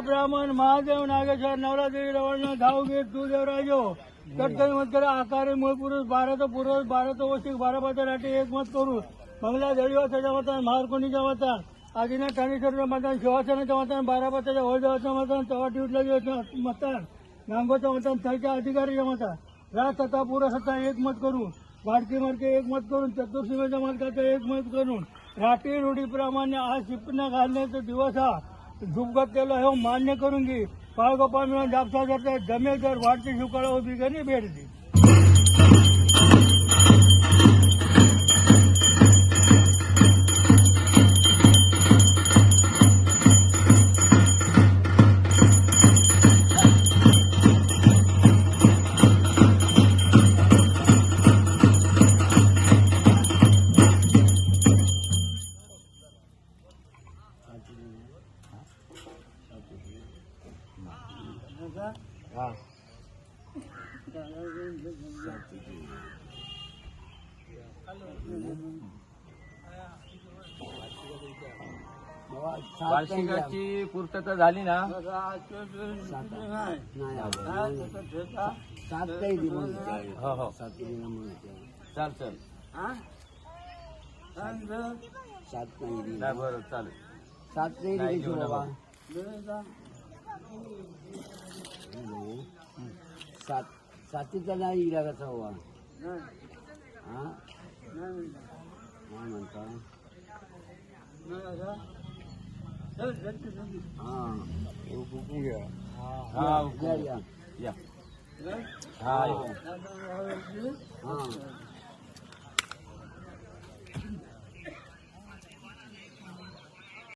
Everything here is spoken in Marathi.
ब्राह्मण महादेव नागेश्वर नवरात्री रवण धाव घेत तू देवराजो तत्काल मत करा आकारे मूळ पुरुष 12 पुरुष 12 वशिक 12 पात्राटी एक मत करू मंगला देवीवासाच्या मतान महारकोणीच्या मतान आदिना ठाणेश्वरच्या मतान शिवासनाच्या मतान 12 पात्राच्या होळदेवाच्या मतान चव्हाटी उठल्याच्या मतान गांगोच्या मतान थळच्या अधिकारीच्या मतान राज सत्ता पुरसत्ता एक मत करू वाडकी मार्के एक मत करून चतुर्सीमेच्या मालकाचं एक मत करून राठी रूढीप्रमाणे आज शिपना घालण्याचा दिवस हा झुपगत केला हे मान्य करून घे पाळगोपाळ मिळून जापसा करता जमेल तर वाढती शुकाळा उभी करी भेट दे वार्षिकाची पूर्तता झाली ना हो हो चाल चल नाही बरं चालेल 7 नाही दिली बाबा 7 नाही इला कसा हवा हा म्हणता या